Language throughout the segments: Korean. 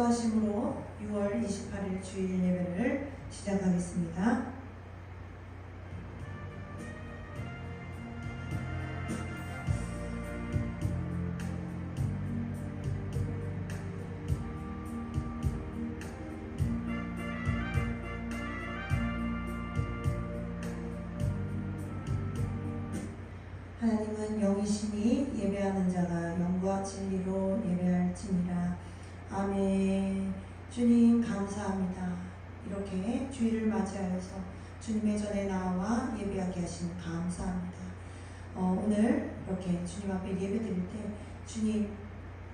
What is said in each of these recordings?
기도하심으로 6월 28일 주일 예배를 시작하겠습니다. 하나님은 영이시니 예배하는 자가 영과 진리로 예배할지니라. 아멘. 주님 감사합니다. 이렇게 주일을 맞이하여서 주님의 전에 나와 예배하게 하신 감사합니다. 오늘 이렇게 주님 앞에 예배 드릴 때 주님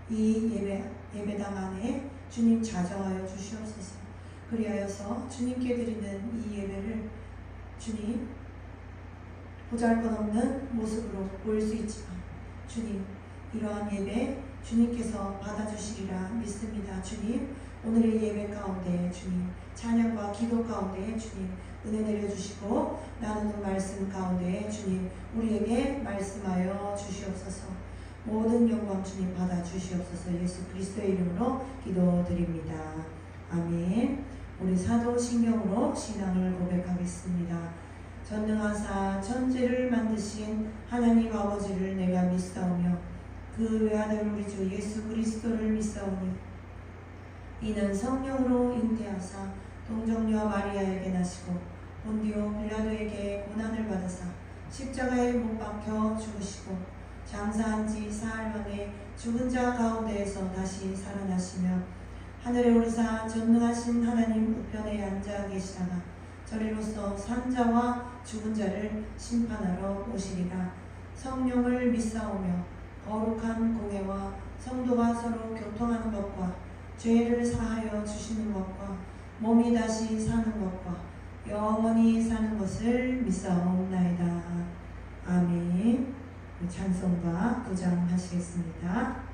이 예배당 안에 주님 자정하여 주시옵소서. 그리하여서 주님께 드리는 이 예배를 주님 보잘것없는 모습으로 보일 수 있지만 주님 이러한 예배 주님께서 받아주시리라 믿습니다. 주님 오늘의 예배 가운데 주님 찬양과 기도 가운데 주님 은혜 내려주시고 나누는 말씀 가운데 주님 우리에게 말씀하여 주시옵소서. 모든 영광 주님 받아주시옵소서. 예수 그리스도의 이름으로 기도드립니다. 아멘. 우리 사도신경으로 신앙을 고백하겠습니다. 전능하사 천지를 만드신 하나님 아버지를 내가 믿사오며 그 외아들 우리 주 예수 그리스도를 믿사오니 이는 성령으로 잉태하사 동정녀 마리아에게 나시고 본디오 빌라도에게 고난을 받으사 십자가에 못 박혀 죽으시고 장사한 지 사흘 만에 죽은 자 가운데에서 다시 살아나시며 하늘에 오르사 전능하신 하나님 우편에 앉아 계시다가 저리로서 산자와 죽은 자를 심판하러 오시리라. 성령을 믿사오며 거룩한 공회와 성도가 서로 교통하는 것과 죄를 사하여 주시는 것과 몸이 다시 사는 것과 영원히 사는 것을 믿사옵나이다. 아멘. 찬송가 9장 하시겠습니다.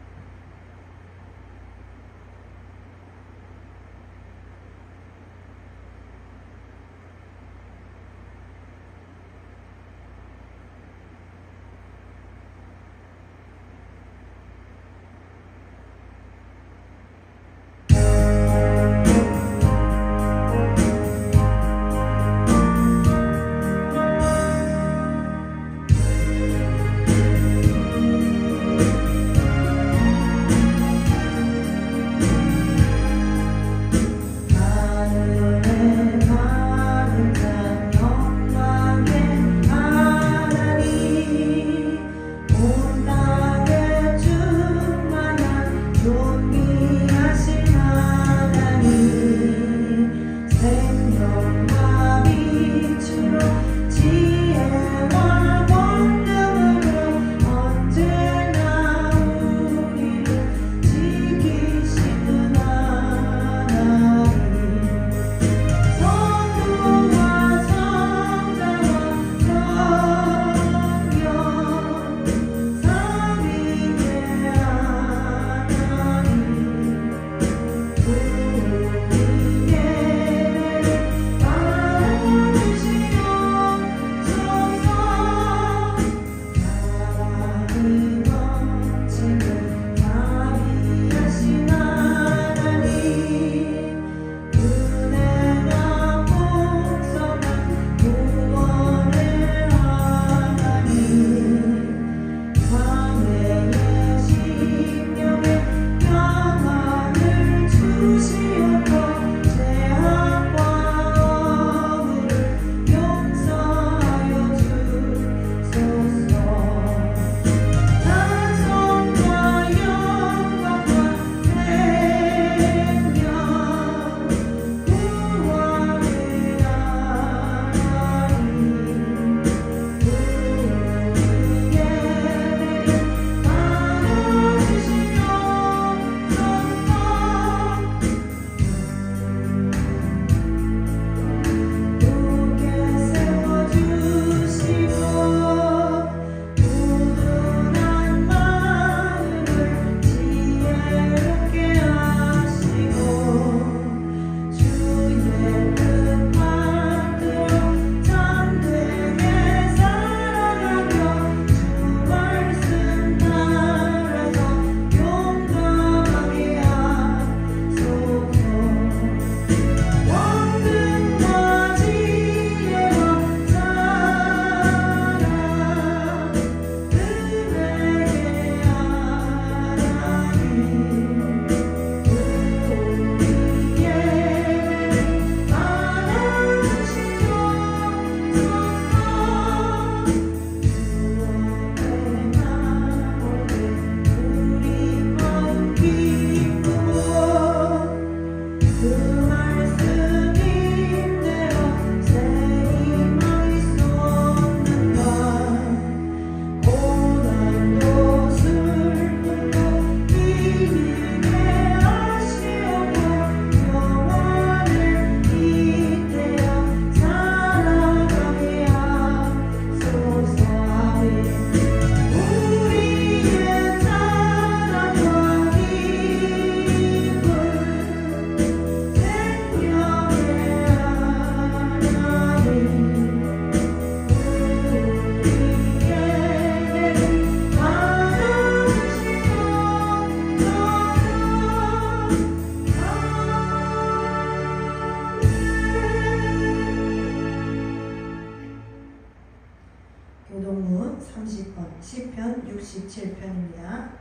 67편입니다.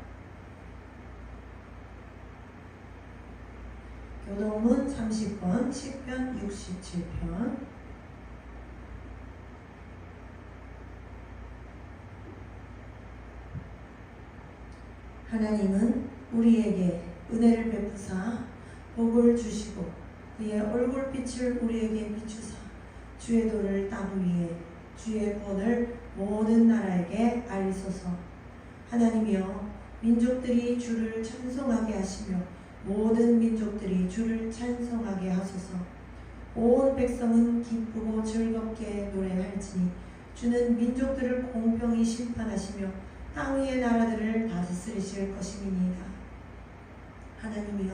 교동문 30번, 시편 67편. 하나님은 우리에게 은혜를 베푸사 복을 주시고 그의 얼굴빛을 우리에게 비추사 주의 도를 땅 위에 주의 권을 모든 나라에게 알리소서. 하나님이여 민족들이 주를 찬송하게 하시며 모든 민족들이 주를 찬송하게 하소서. 온 백성은 기쁘고 즐겁게 노래할지니 주는 민족들을 공평히 심판하시며 땅 위의 나라들을 다스리실 것임이니이다. 하나님이여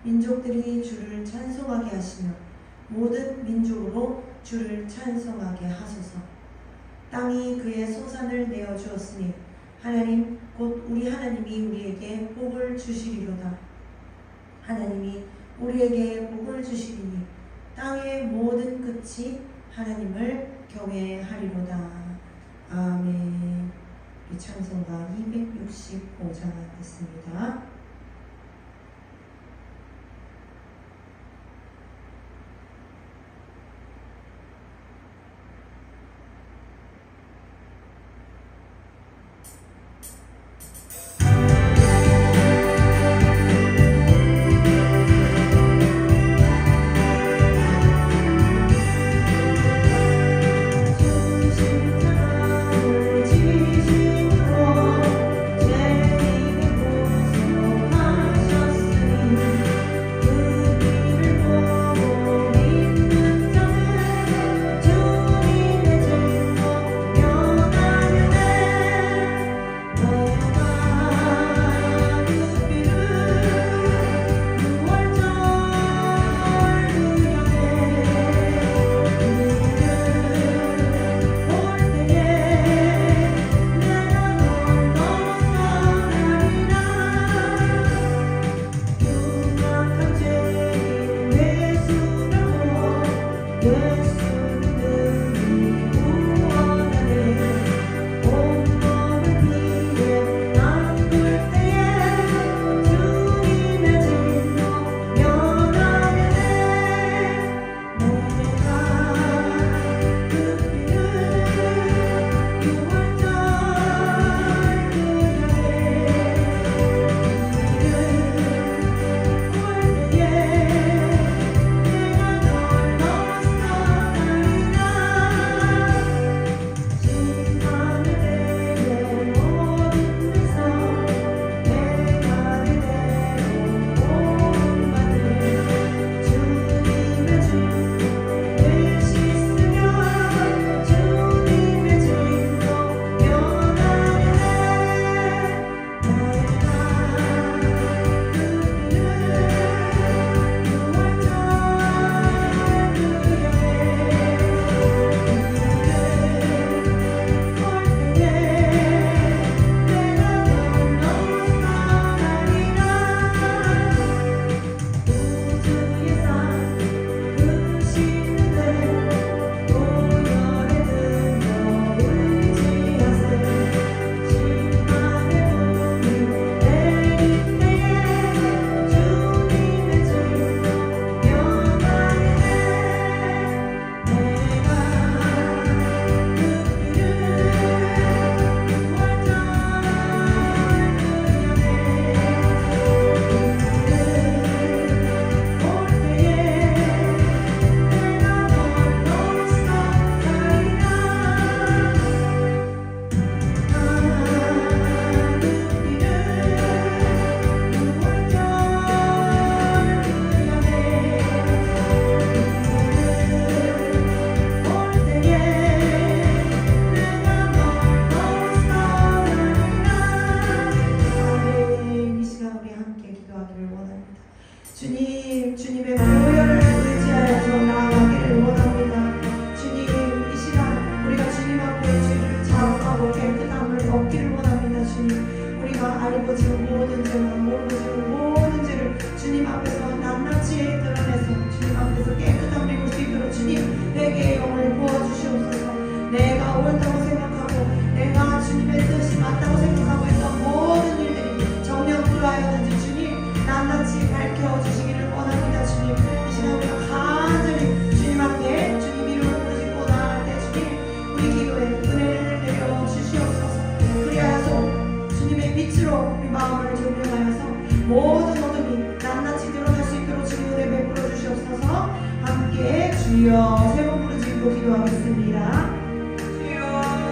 민족들이 주를 찬송하게 하시며 모든 민족으로 주를 찬송하게 하소서. 땅이 그의 소산을 내어 주었으니 하나님 곧 우리 하나님이 우리에게 복을 주시리로다. 하나님이 우리에게 복을 주시리니 땅의 모든 끝이 하나님을 경외하리로다. 아멘. 우리 찬송가 265장 하겠습니다. 지심으로 제 입에 보소 주여 세 번 부르짖고 기도하겠습니다. 주여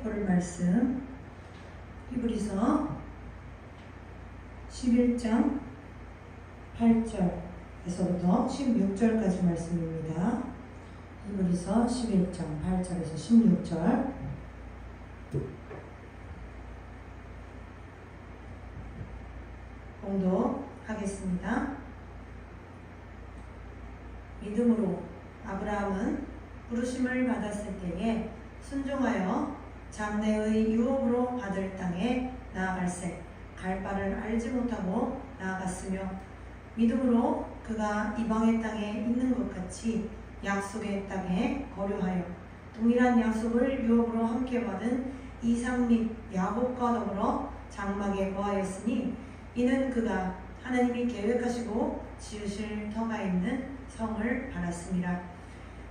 볼 말씀 히브리서 11장 8절에서부터 16절까지 말씀입니다. 히브리서 11장 8절에서 16절. 공독하겠습니다. 믿음으로 아브라함은 부르심을 받았을 때에 순종하여 장래의 유업으로 받을 땅에 나아갈새 갈 바를 알지 못하고 나아갔으며, 믿음으로 그가 이방의 땅에 있는 것 같이 약속의 땅에 거류하여 동일한 약속을 유업으로 함께 받은 이삭 및 야곱과 더불어 장막에 거하였으니, 이는 그가 하나님이 계획하시고 지으실 터가 있는 성을 바랐습니다.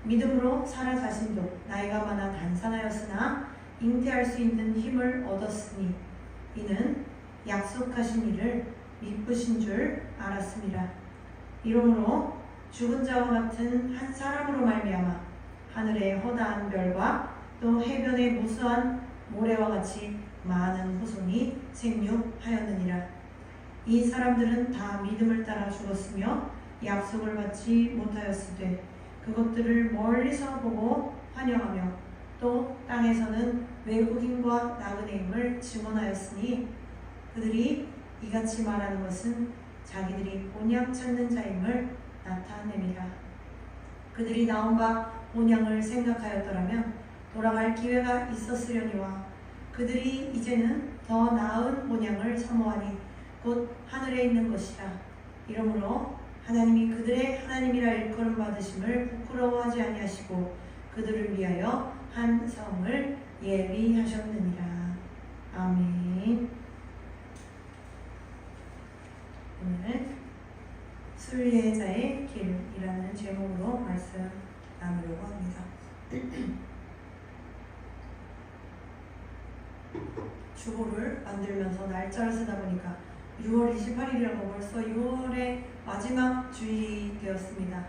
믿음으로 사라 자신도 나이가 많아 단산하였으나 잉태할 수 있는 힘을 얻었으니, 이는 약속하신 이를 미쁘신 줄 알았습니다. 이러므로 죽은 자와 같은 한 사람으로 말미암아 하늘의 허다한 별과 또 해변의 무수한 모래와 같이 많은 후손이 생육하였느니라. 이 사람들은 다 믿음을 따라 죽었으며 약속을 받지 못하였으되 그것들을 멀리서 보고 환영하며 또 땅에서는 외국인과 나그네임을 증언하였으니, 그들이 이같이 말하는 것은 자기들이 본향 찾는 자임을 나타냅니다. 그들이 나온 바 본향을 생각하였더라면 돌아갈 기회가 있었으려니와, 그들이 이제는 더 나은 본향을 사모하니 곧 하늘에 있는 것이라. 이러므로 하나님이 그들의 하나님이라 일컬음 받으심을 부끄러워하지 아니하시고 그들을 위하여 한 성을 예비하셨느니라. 아멘. 오늘 순례자의 길이라는 제목으로 말씀 나누려고 합니다. 주보를 만들면서 날짜를 쓰다 보니까 6월 28일이라고 벌써 6월의 마지막 주일이 되었습니다.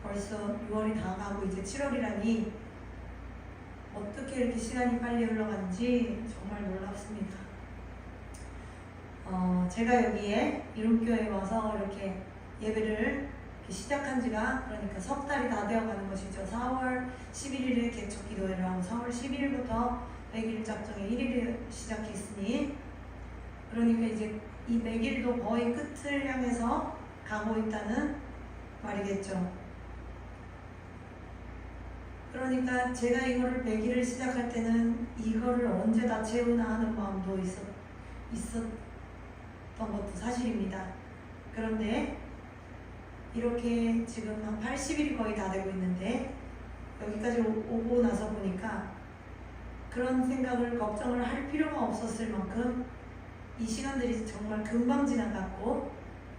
벌써 6월이 다 가고 이제 7월이라니 어떻게 이렇게 시간이 빨리 흘러가는지 정말 놀랍습니다. 제가 여기에 이룸교회에 와서 이렇게 예배를 시작한 지가 그러니까 석 달이 다 되어가는 것이죠. 4월 11일에 개척 기도회를 하고 4월 12일부터 100일 작정의 1일을 시작했으니, 그러니까 이제 이 100일도 거의 끝을 향해서 가고 있다는 말이겠죠. 그러니까 제가 이거를 100일을 시작할 때는 이거를 언제 다 채우나 하는 마음도 있었던 것도 사실입니다. 그런데 이렇게 지금 한 80일이 거의 다 되고 있는데 여기까지 오고 나서 보니까 그런 생각을 걱정을 할 필요가 없었을 만큼 이 시간들이 정말 금방 지나갔고,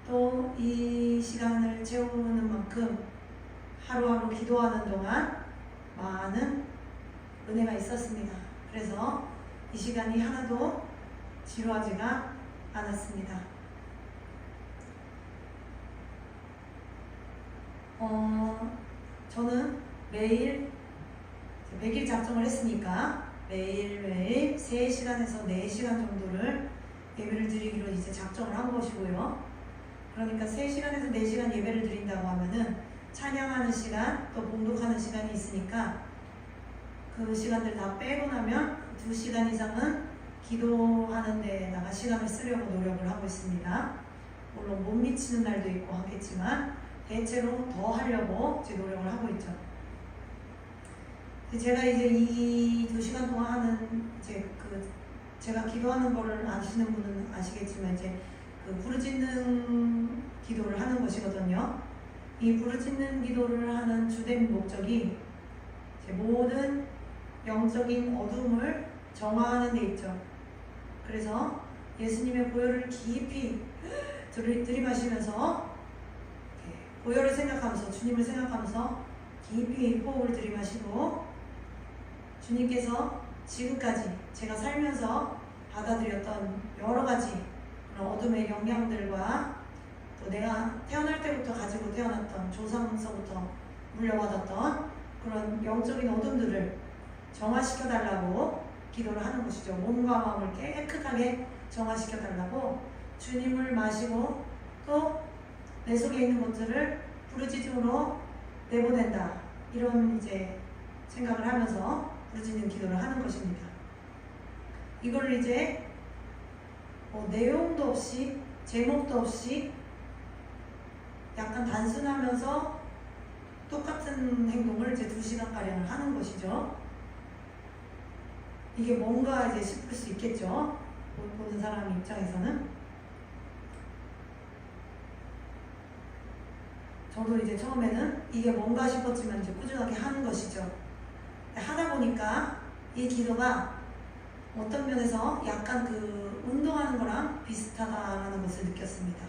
또 이 시간을 채우는 만큼 하루하루 기도하는 동안 많은 은혜가 있었습니다. 그래서 이 시간이 하나도 지루하지가 않았습니다. 저는 매일 100일 작정을 했으니까 매일 3시간에서 4시간 정도를 예배를 드리기로 이제 작정을 한 것이고요. 그러니까 3시간에서 4시간 예배를 드린다고 하면은 찬양하는 시간 또 봉독하는 시간이 있으니까 그 시간들 다 빼고 나면 2시간 이상은 기도하는 데다가 시간을 쓰려고 노력을 하고 있습니다. 물론 못 미치는 날도 있고 하겠지만 대체로 더 하려고 이제 노력을 하고 있죠. 제가 이제 이 2시간 동안 하는 이제 제가 기도하는 거를 아시는 분은 아시겠지만 이제 부르짖는 기도를 하는 것이거든요. 이 부르짖는 기도를 하는 주된 목적이 이제 모든 영적인 어둠을 정화하는 데 있죠. 그래서 예수님의 보혈을 깊이 들이마시면서 보혈을 생각하면서 주님을 생각하면서 깊이 호흡을 들이마시고, 주님께서 지금까지 제가 살면서 받아들였던 여러 가지 그런 어둠의 영향들과 또 내가 태어날 때부터 가지고 태어났던 조상서부터 물려받았던 그런 영적인 어둠들을 정화시켜달라고 기도를 하는 것이죠. 몸과 마음을 깨끗하게 정화시켜 달라고 주님을 마시고 또 내 속에 있는 것들을 부르짖음으로 내보낸다. 이런 이제 생각을 하면서 부르짖는 기도를 하는 것입니다. 이걸 이제 내용도 없이 제목도 없이 약간 단순하면서 똑같은 행동을 이제 2시간가량을 하는 것이죠. 이게 뭔가 이제 싶을 수 있겠죠. 보는 사람 입장에서는. 저도 이제 처음에는 이게 뭔가 싶었지만 이제 꾸준하게 하는 것이죠. 하다 보니까 이 기도가 어떤 면에서 약간 그 운동하는 거랑 비슷하다라는 것을 느꼈습니다.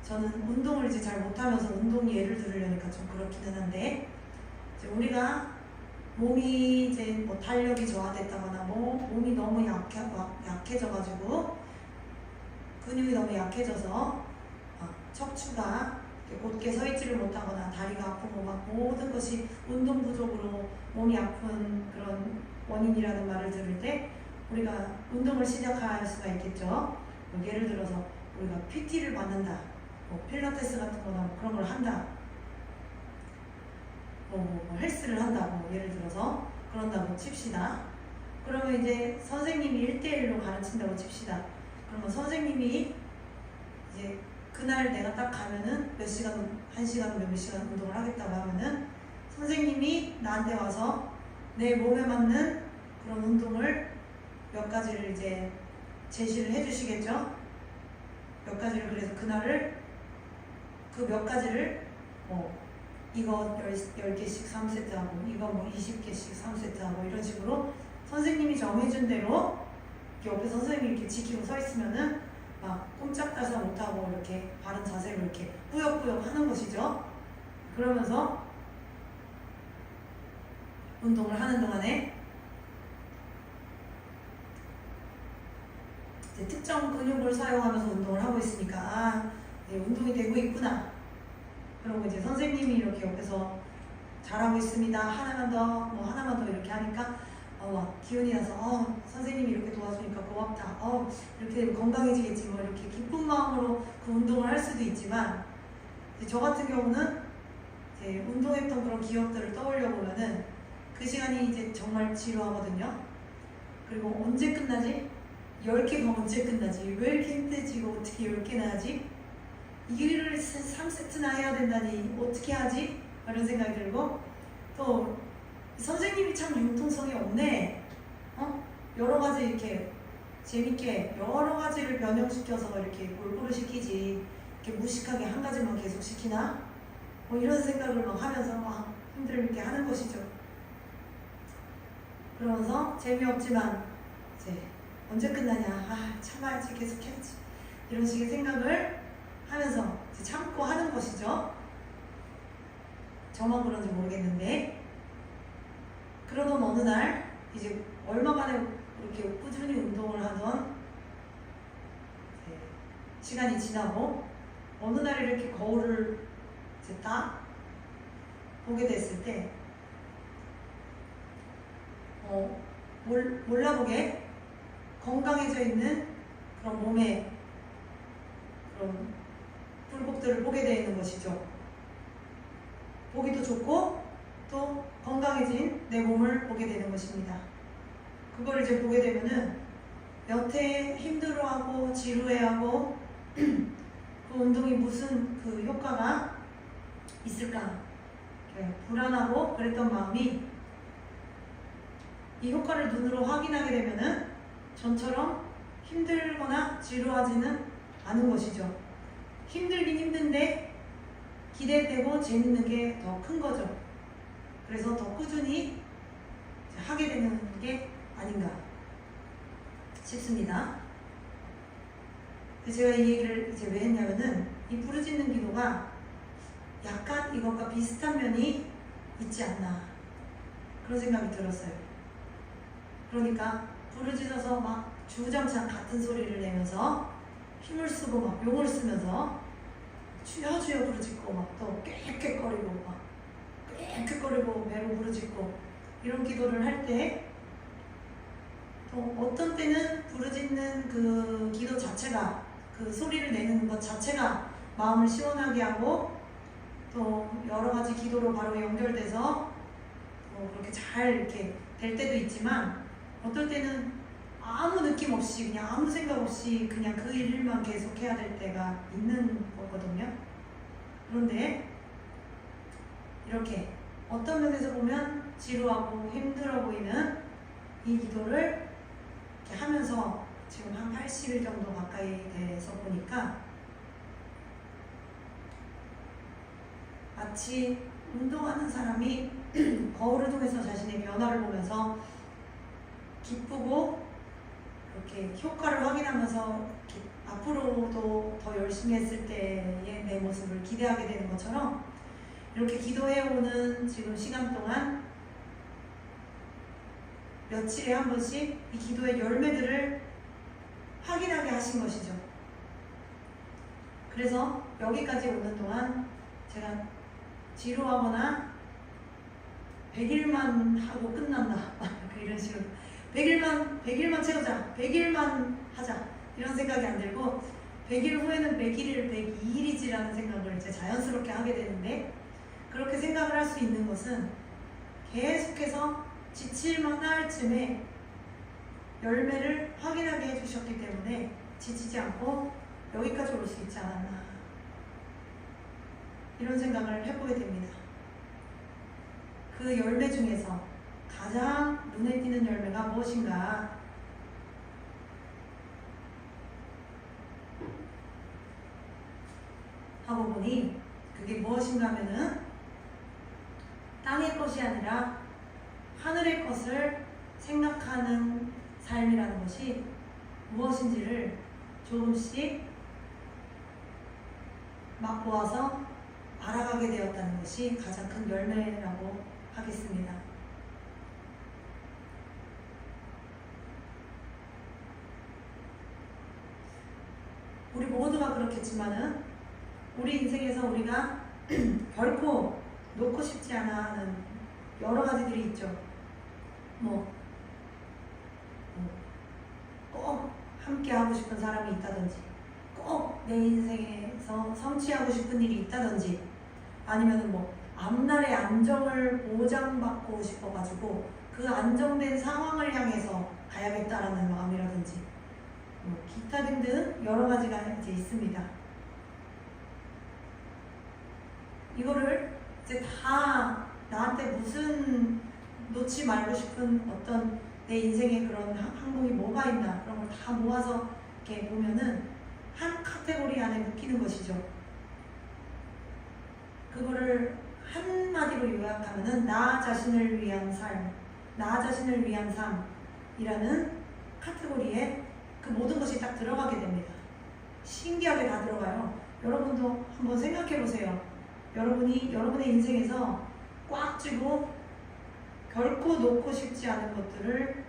저는 운동을 이제 잘 못하면서 운동 예를 들으려니까 좀 그렇기는 한데, 이제 우리가 몸이 이제 뭐 탄력이 저하됐다거나 몸이 너무 약해져가지고 근육이 너무 약해져서 척추가 곧게 서 있지를 못하거나 다리가 아프고 막 모든 것이 운동 부족으로 몸이 아픈 그런 원인이라는 말을 들을 때 우리가 운동을 시작할 수가 있겠죠. 예를 들어서 우리가 PT를 받는다, 필라테스 같은 거나 그런 걸 한다, 헬스를 한다, 예를 들어서 그런다고 칩시다. 그러면 이제 선생님이 1대1로 가르친다고 칩시다. 그러면 선생님이 이제 그날 내가 딱 가면은 몇 시간, 1시간, 몇 시간 운동을 하겠다고 하면은 선생님이 나한테 와서 내 몸에 맞는 그런 운동을 몇 가지를 이제 제시를 해주시겠죠? 몇 가지를, 그래서 그날을 그 몇 가지를 이거 10개씩 3세트 하고 이거 뭐 20개씩 3세트 하고 이런 식으로 선생님이 정해준 대로 옆에 선생님이 이렇게 지키고 서 있으면은 막 꼼짝달싹 못하고 이렇게 바른 자세로 이렇게 꾸역꾸역 하는 것이죠. 그러면서 운동을 하는 동안에 이제 특정 근육을 사용하면서 운동을 하고 있으니까 운동이 되고 있구나. 그리고 이제 선생님이 이렇게 옆에서 잘하고 있습니다. 하나만 더 이렇게 하니까 막 기운이 나서 선생님이 이렇게 도와주니까 고맙다. 이렇게 건강해지겠지. 뭐 이렇게 기쁜 마음으로 그 운동을 할 수도 있지만 저 같은 경우는 이제 운동했던 그런 기억들을 떠올려 보면은 그 시간이 이제 정말 지루하거든요. 그리고 언제 끝나지? 10개가 언제 끝나지? 왜 이렇게 힘들지? 이거 어떻게 10개나 하지? 이거를 3세트나 해야 된다니 어떻게 하지? 이런 생각이 들고, 또 선생님이 참 융통성이 없네. 여러 가지 이렇게 재밌게 여러 가지를 변형시켜서 이렇게 골고루 시키지 이렇게 무식하게 한 가지만 계속 시키나? 이런 생각을 막 하면서 막 힘들게 하는 것이죠. 그러면서 재미없지만 이제 언제 끝나냐? 참아야지, 계속 해야지, 이런 식의 생각을 하면서 이제 참고 하는 것이죠. 저만 그런지 모르겠는데, 그러던 어느 날 이제 얼마만에 이렇게 꾸준히 운동을 하던 시간이 지나고 어느 날 이렇게 거울을 이제 딱 보게 됐을 때 몰라보게 건강해져 있는 그런 몸의 그런 굴곡들을 보게 되는 것이죠. 보기도 좋고 또 건강해진 내 몸을 보게 되는 것입니다. 그걸 이제 보게 되면은 여태 힘들어하고 지루해하고 그 운동이 무슨 그 효과가 있을까 불안하고 그랬던 마음이 이 효과를 눈으로 확인하게 되면은 전처럼 힘들거나 지루하지는 않은 것이죠. 힘들긴 힘든데 기대되고 재밌는 게 더 큰 거죠. 그래서 더 꾸준히 하게 되는 게 아닌가 싶습니다. 제가 이 얘기를 이제 왜 했냐면은 이 부르짖는 기도가 약간 이것과 비슷한 면이 있지 않나 그런 생각이 들었어요. 그러니까 부르짖어서 막 주구장창 같은 소리를 내면서 힘을 쓰고 막 용을 쓰면서 주여 주여 부르짖고 막 또 꽥꽥거리고 막 꽥꽥거리고 배로 부르짖고 이런 기도를 할 때 또 어떤 때는 부르짖는 그 기도 자체가, 그 소리를 내는 것 자체가 마음을 시원하게 하고, 또 여러 가지 기도로 바로 연결돼서 그렇게 잘 이렇게 될 때도 있지만, 어떨 때는 아무 느낌 없이 그냥 아무 생각 없이 그냥 그 일만 계속 해야 될 때가 있는 거거든요. 그런데 이렇게 어떤 면에서 보면 지루하고 힘들어 보이는 이 기도를 이렇게 하면서 지금 한 80일 정도 가까이 돼서 보니까 마치 운동하는 사람이 거울을 통해서 자신의 변화를 보면서 기쁘고 이렇게 효과를 확인하면서 이렇게 앞으로도 더 열심히 했을 때의 내 모습을 기대하게 되는 것처럼, 이렇게 기도해오는 지금 시간 동안 며칠에 한 번씩 이 기도의 열매들을 확인하게 하신 것이죠. 그래서 여기까지 오는 동안 제가 지루하거나 100일만 하고 끝났나 이런 식으로 100일만 채우자, 100일만 하자 이런 생각이 안 들고, 100일 후에는 100일, 102일이지라는 생각을 이제 자연스럽게 하게 되는데, 그렇게 생각을 할 수 있는 것은 계속해서 지칠만 할 쯤에 열매를 확인하게 해주셨기 때문에 지치지 않고 여기까지 올 수 있지 않았나, 이런 생각을 해보게 됩니다. 그 열매 중에서 가장 눈에 띄는 열매가 무엇인가? 하고 보니 그게 무엇인가 하면은 땅의 것이 아니라 하늘의 것을 생각하는 삶이라는 것이 무엇인지를 조금씩 맛보아서 알아가게 되었다는 것이 가장 큰 열매라고 하겠습니다. 우리 모두가 그렇겠지만은 우리 인생에서 우리가 결코 놓고 싶지 않아 하는 여러 가지들이 있죠. 꼭 함께 하고 싶은 사람이 있다든지, 꼭 내 인생에서 성취하고 싶은 일이 있다든지, 아니면은 앞날의 안정을 보장받고 싶어가지고 그 안정된 상황을 향해서 가야겠다라는 마음이라든지, 기타 등등 여러 가지가 이제 있습니다. 이거를 이제 다 나한테 무슨 놓지 말고 싶은 어떤 내 인생의 그런 항목이 뭐가 있나, 그런 걸 다 모아서 이렇게 보면은 한 카테고리 안에 묶이는 것이죠. 그거를 한마디로 요약하면은 나 자신을 위한 삶, 나 자신을 위한 삶이라는 카테고리에 그 모든 것이 딱 들어가게 됩니다. 신기하게 다 들어가요. 여러분도 한번 생각해 보세요. 여러분이 여러분의 인생에서 꽉 쥐고 결코 놓고 싶지 않은 것들을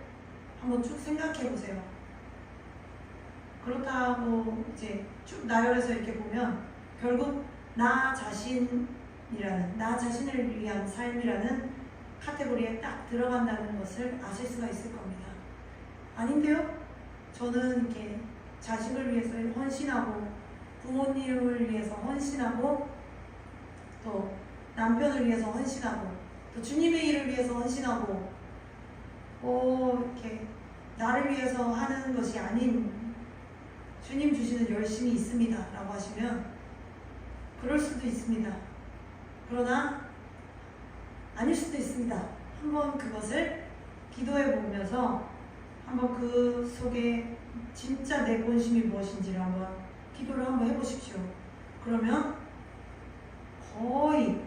한번 쭉 생각해 보세요. 그렇다고 이제 쭉 나열해서 이렇게 보면 결국 나 자신이라는, 나 자신을 위한 삶이라는 카테고리에 딱 들어간다는 것을 아실 수가 있을 겁니다. 아닌데요? 저는 이렇게 자식을 위해서 헌신하고, 부모님을 위해서 헌신하고, 또 남편을 위해서 헌신하고, 또 주님의 일을 위해서 헌신하고, 이렇게 나를 위해서 하는 것이 아닌 주님 주시는 열심이 있습니다 라고 하시면 그럴 수도 있습니다. 그러나 아닐 수도 있습니다. 한번 그것을 기도해 보면서 한번 그 속에 진짜 내 본심이 무엇인지를 한번 기도를 한번 해보십시오. 그러면 거의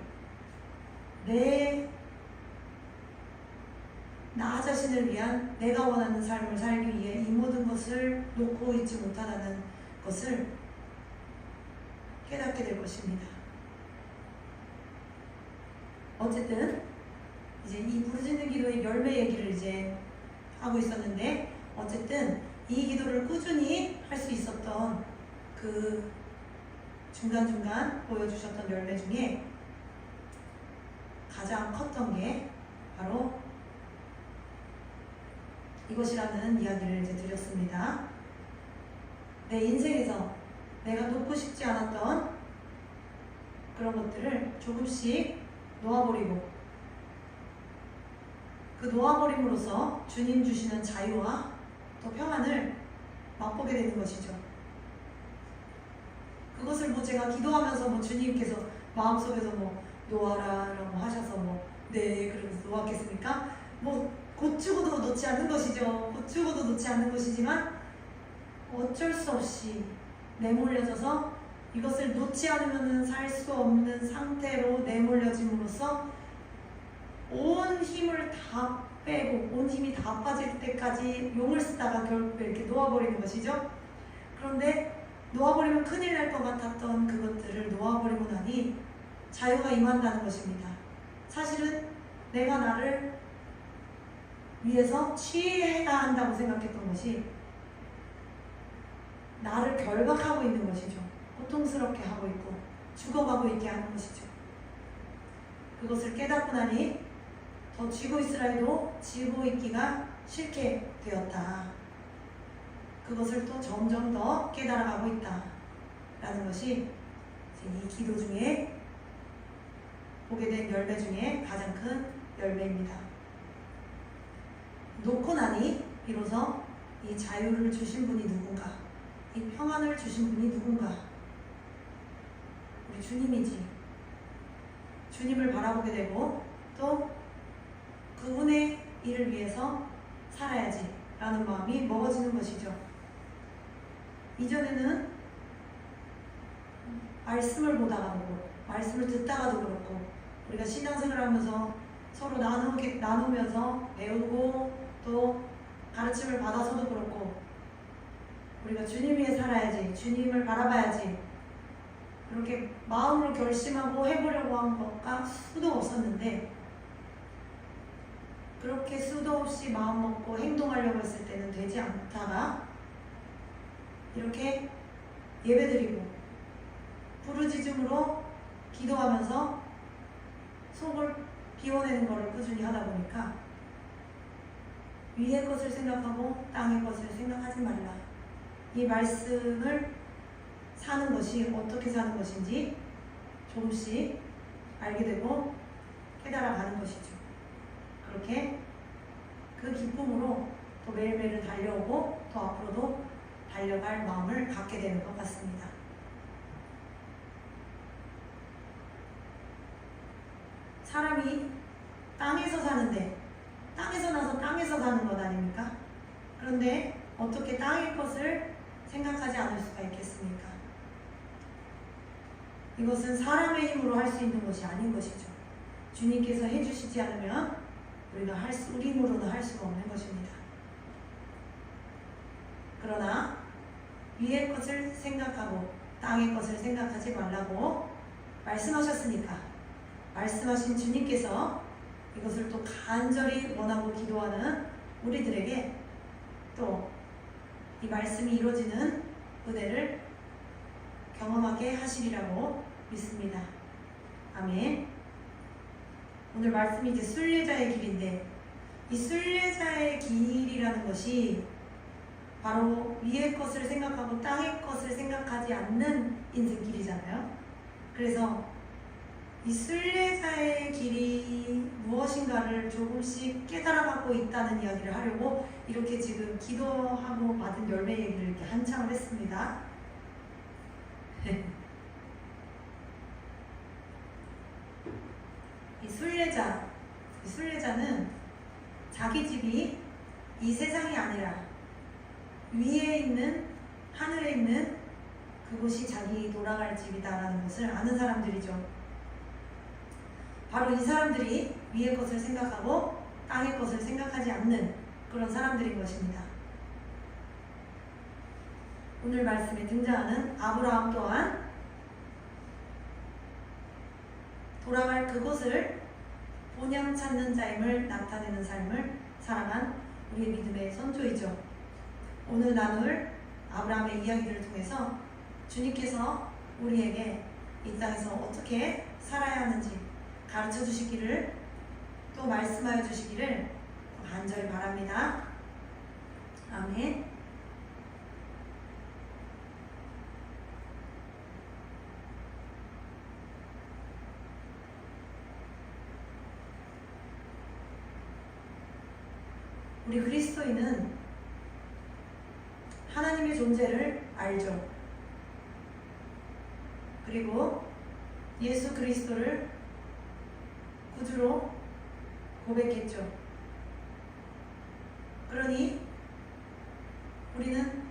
나 자신을 위한 내가 원하는 삶을 살기 위해 이 모든 것을 놓고 있지 못하다는 것을 깨닫게 될 것입니다. 어쨌든 이제 이 부르짖는 기도의 열매 얘기를 이제 하고 있었는데, 어쨌든 이 기도를 꾸준히 할 수 있었던 그 중간중간 보여주셨던 열매 중에 가장 컸던 게 바로 이것이라는 이야기를 이제 드렸습니다. 내 인생에서 내가 놓고 싶지 않았던 그런 것들을 조금씩 놓아버리고 그 놓아버림으로써 주님 주시는 자유와 또 평안을 맛보게 되는 것이죠. 그것을 뭐 제가 기도하면서 뭐 주님께서 마음속에서 뭐 놓아라라고 하셔서 네 그러면서 놓았겠습니까? 곧 죽어도 놓지 않는 것이죠. 곧 죽어도 놓지 않는 것이지만 어쩔 수 없이 내몰려져서 이것을 놓지 않으면 살 수 없는 상태로 내몰려짐으로써 온 힘을 다 빼고 온 힘이 다 빠질 때까지 용을 쓰다가 결국 이렇게 놓아버리는 것이죠. 그런데 놓아버리면 큰일 날 것 같았던 그것들을 놓아버리고 나니 자유가 임한다는 것입니다. 사실은 내가 나를 위해서 취해야 한다고 생각했던 것이 나를 결박하고 있는 것이죠. 고통스럽게 하고 있고 죽어가고 있게 하는 것이죠. 그것을 깨닫고 나니 더 쥐고 있으라 해도 쥐고 있기가 싫게 되었다. 그것을 또 점점 더 깨달아가고 있다 라는 것이 이 기도 중에 보게 된 열매 중에 가장 큰 열매입니다. 놓고 나니 비로소 이 자유를 주신 분이 누군가, 이 평안을 주신 분이 누군가, 우리 주님이지. 주님을 바라보게 되고 또 그분의 일을 위해서 살아야지 라는 마음이 먹어지는 것이죠. 이전에는 말씀을 보다가도 그렇고 말씀을 듣다가도 그렇고 우리가 신앙생활을 하면서 서로 나누면서 배우고 또 가르침을 받아서도 그렇고 우리가 주님 위해 살아야지, 주님을 바라봐야지 그렇게 마음으로 결심하고 해보려고 한 것과 수도 없었는데 그렇게 수도 없이 마음 먹고 행동하려고 했을 때는 되지 않다가 이렇게 예배드리고 부르짖음으로 기도하면서 속을 비워내는 것을 꾸준히 하다 보니까 위의 것을 생각하고 땅의 것을 생각하지 말라. 이 말씀을 사는 것이 어떻게 사는 것인지 조금씩 알게 되고 깨달아가는 것이죠. 그렇게 그 기쁨으로 또 매일매일 달려오고 또 앞으로도 달려갈 마음을 갖게 되는 것 같습니다. 사람이 땅에서 사는데 땅에서 나서 땅에서 사는 것 아닙니까? 그런데 어떻게 땅의 것을 생각하지 않을 수가 있겠습니까? 이것은 사람의 힘으로 할 수 있는 것이 아닌 것이죠. 주님께서 해주시지 않으면 우리 힘으로는 할 수가 없는 것입니다. 그러나 위의 것을 생각하고 땅의 것을 생각하지 말라고 말씀하셨으니까 말씀하신 주님께서 이것을 또 간절히 원하고 기도하는 우리들에게 또 이 말씀이 이루어지는 은혜를 경험하게 하시리라고 믿습니다. 아멘. 오늘 말씀이 이제 순례자의 길인데 이 순례자의 길이라는 것이 바로 위의 것을 생각하고 땅의 것을 생각하지 않는 인생길이잖아요. 그래서 이 순례자의 길이 무엇인가를 조금씩 깨달아가고 있다는 이야기를 하려고 이렇게 지금 기도하고 받은 열매 얘기를 이렇게 한참을 했습니다. 이 순례자는 자기 집이 이 세상이 아니라 위에 있는 하늘에 있는 그곳이 자기 돌아갈 집이다라는 것을 아는 사람들이죠. 바로 이 사람들이 위의 것을 생각하고 땅의 것을 생각하지 않는 그런 사람들인 것입니다. 오늘 말씀에 등장하는 아브라함 또한 돌아갈 그곳을 본향 찾는 자임을 나타내는 삶을 살아간 우리의 믿음의 선조이죠. 오늘 나눌 아브라함의 이야기를 통해서 주님께서 우리에게 이 땅에서 어떻게 살아야 하는지 가르쳐 주시기를 또 말씀하여 주시기를 간절히 바랍니다. 아멘. 우리 그리스도인은 하나님의 존재를 알죠. 그리고 예수 그리스도를 구주로 고백했죠. 그러니 우리는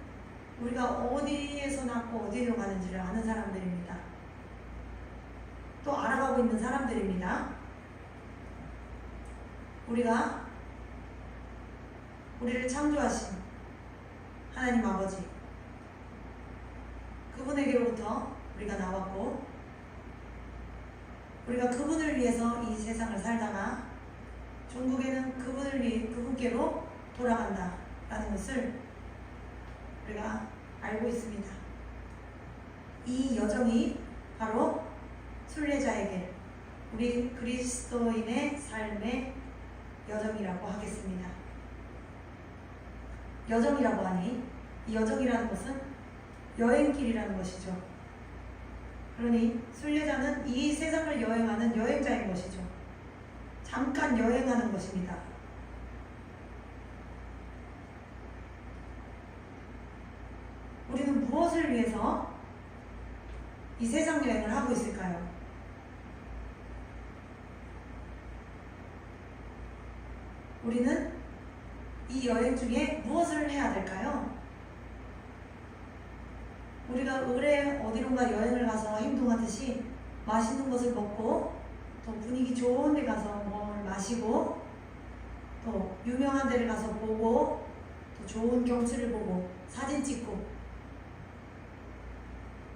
우리가 어디에서 낳고 어디로 가는지를 아는 사람들입니다. 또 알아가고 있는 사람들입니다. 우리가 우리를 창조하신 하나님 아버지, 그분에게로부터 우리가 나왔고, 우리가 그분을 위해서 이 세상을 살다가 종국에는 그분께로 돌아간다라는 것을 우리가 알고 있습니다. 이 여정이 바로 순례자의 길, 우리 그리스도인의 삶의 여정이라고 하겠습니다. 여정이라고 하니 이 여정이라는 것은 여행길이라는 것이죠. 그러니 순례자는 이 세상을 여행하는 여행자인 것이죠. 잠깐 여행하는 것입니다. 우리는 무엇을 위해서 이 세상 여행을 하고 있을까요? 우리는 이 여행 중에 무엇을 해야 될까요? 우리가 의뢰 어디론가 여행을 가서 행동하듯이 맛있는 것을 먹고 또 분위기 좋은 데 가서 뭘 마시고 또 유명한 데를 가서 보고 또 좋은 경치를 보고 사진 찍고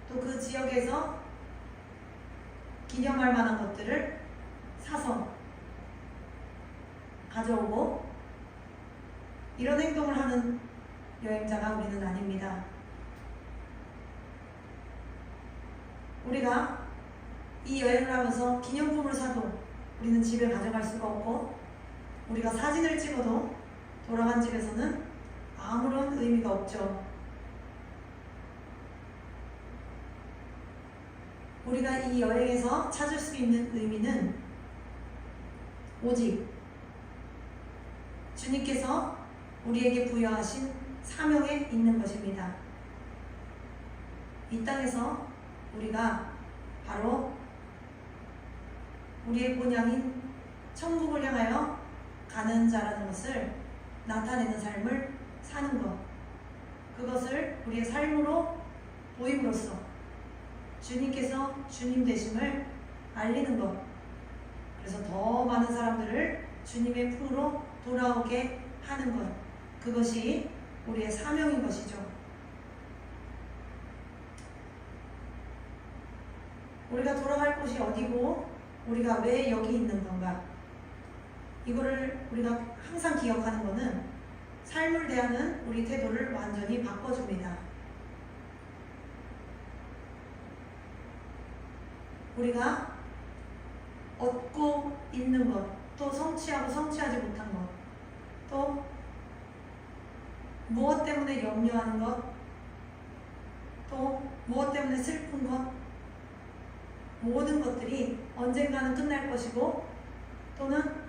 또 그 지역에서 기념할 만한 것들을 사서 가져오고 이런 행동을 하는 여행자가 우리는 아닙니다. 우리가 이 여행을 하면서 기념품을 사도 우리는 집에 가져갈 수가 없고, 우리가 사진을 찍어도 돌아간 집에서는 아무런 의미가 없죠. 우리가 이 여행에서 찾을 수 있는 의미는 오직 주님께서 우리에게 부여하신 사명에 있는 것입니다. 이 땅에서 우리가 바로 우리의 본향인 천국을 향하여 가는 자라는 것을 나타내는 삶을 사는 것, 그것을 우리의 삶으로 보임으로써 주님께서 주님 되심을 알리는 것, 그래서 더 많은 사람들을 주님의 품으로 돌아오게 하는 것, 그것이 우리의 사명인 것이죠. 우리가 돌아갈 곳이 어디고 우리가 왜 여기 있는 건가, 이거를 우리가 항상 기억하는 것은 삶을 대하는 우리 태도를 완전히 바꿔줍니다. 우리가 얻고 있는 것, 또 성취하고 성취하지 못한 것, 또 무엇 때문에 염려하는 것, 또 무엇 때문에 슬픈 것, 모든 것들이 언젠가는 끝날 것이고 또는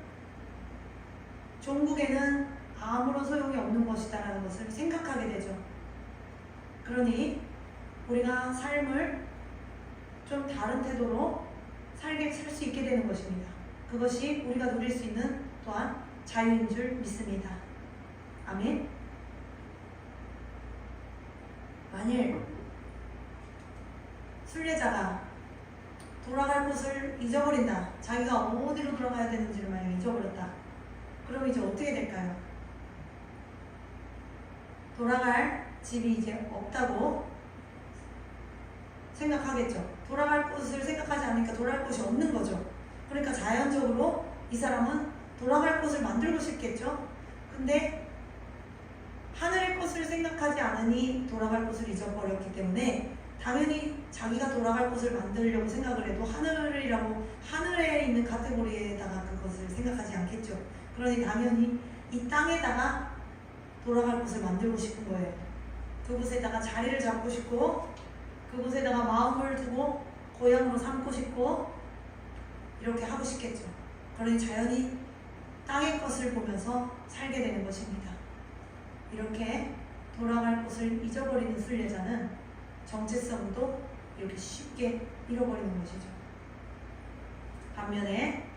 종국에는 아무런 소용이 없는 것이다라는 것을 생각하게 되죠. 그러니 우리가 삶을 좀 다른 태도로 살 수 있게 되는 것입니다. 그것이 우리가 누릴 수 있는 또한 자유인 줄 믿습니다. 아멘. 만일 순례자가 돌아갈 곳을 잊어버린다, 자기가 어디로 돌아가야 되는지를 만약 잊어버렸다, 그럼 이제 어떻게 될까요? 돌아갈 집이 이제 없다고 생각하겠죠. 돌아갈 곳을 생각하지 않으니까 돌아갈 곳이 없는 거죠. 그러니까 자연적으로 이 사람은 돌아갈 곳을 만들고 싶겠죠. 근데 하늘의 것을 생각하지 않으니 돌아갈 곳을 잊어버렸기 때문에 당연히 자기가 돌아갈 곳을 만들려고 생각을 해도 하늘에 있는 카테고리에다가 그것을 생각하지 않겠죠. 그러니 당연히 이 땅에다가 돌아갈 곳을 만들고 싶은 거예요. 그곳에다가 자리를 잡고 싶고 그곳에다가 마음을 두고 고향으로 삼고 싶고 이렇게 하고 싶겠죠. 그러니 자연히 땅의 것을 보면서 살게 되는 것입니다. 이렇게 돌아갈 곳을 잊어버리는 순례자는 정체성도 이렇게 쉽게 잃어버리는 것이죠. 반면에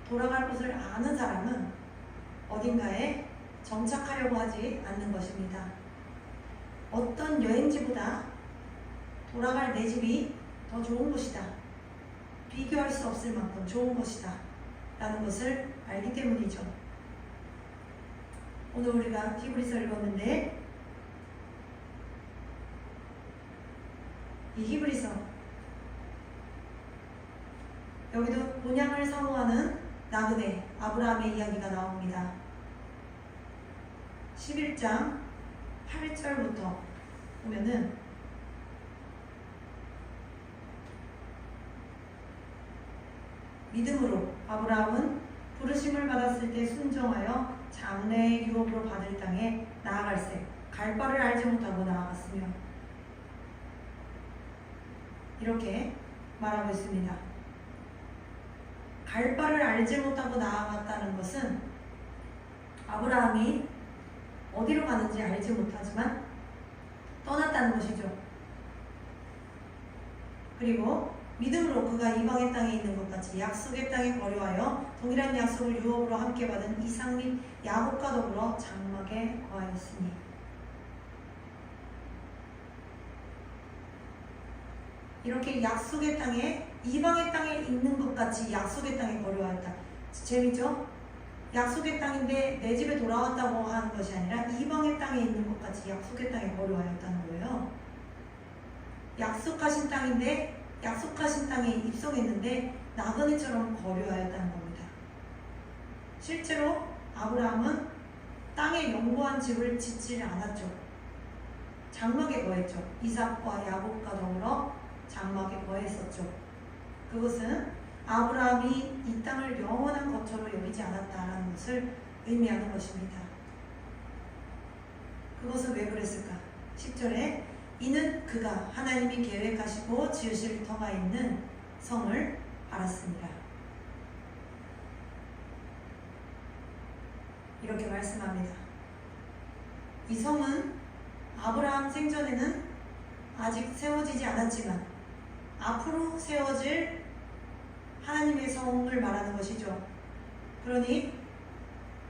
돌아갈 곳을 아는 사람은 어딘가에 정착하려고 하지 않는 것입니다. 어떤 여행지보다 돌아갈 내 집이 더 좋은 곳이다. 비교할 수 없을 만큼 좋은 것이다. 라는 것을 알기 때문이죠. 오늘 우리가 히브리서 읽었는데 이 히브리서 여기도 본향을 사모하는 나그네 아브라함의 이야기가 나옵니다. 11장 8절부터 보면은 믿음으로 아브라함은 부르심을 받았을 때 순종하여 장래의 유업으로 받을 땅에 나아갈새 갈 바를 알지 못하고 나아갔으며 이렇게 말하고 있습니다. 갈 바를 알지 못하고 나아갔다는 것은 아브라함이 어디로 가는지 알지 못하지만 떠났다는 것이죠. 그리고 믿음으로 그가 이방의 땅에 있는 것 같이 약속의 땅에 거류하여 동일한 약속을 유업으로 함께 받은 이삭 및 야곱과 더불어 장막에 거하였으니 이렇게 약속의 땅에 이방의 땅에 있는 것 같이 약속의 땅에 거류하였다. 재밌죠? 약속의 땅인데 내 집에 돌아왔다고 하는 것이 아니라 이방의 땅에 있는 것 같이 약속의 땅에 거류하였다는 거예요. 약속하신 땅인데 약속하신 땅에 입성했는데 나그네처럼 거류하였다는 겁니다. 실제로 아브라함은 땅에 영구한 집을 짓지 않았죠. 장막에 거했죠. 이삭과 야곱과 더불어 장막에 거했었죠. 그것은 아브라함이 이 땅을 영원한 것처럼 여기지 않았다라는 것을 의미하는 것입니다. 그것은 왜 그랬을까? 10절에 이는 그가 하나님이 계획하시고 지으실 터가 있는 성을 알았습니다. 이렇게 말씀합니다. 이 성은 아브라함 생전에는 아직 세워지지 않았지만 앞으로 세워질 하나님의 성을 말하는 것이죠. 그러니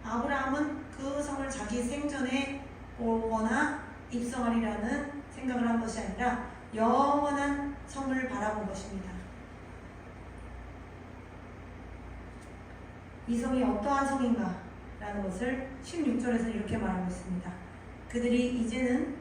아브라함은 그 성을 자기 생전에 오거나 입성하리라는 생각을 한 것이 아니라 영원한 성을 바라본 것입니다. 이 성이 어떠한 성인가? 라는 것을 16절에서 이렇게 말하고 있습니다. 그들이 이제는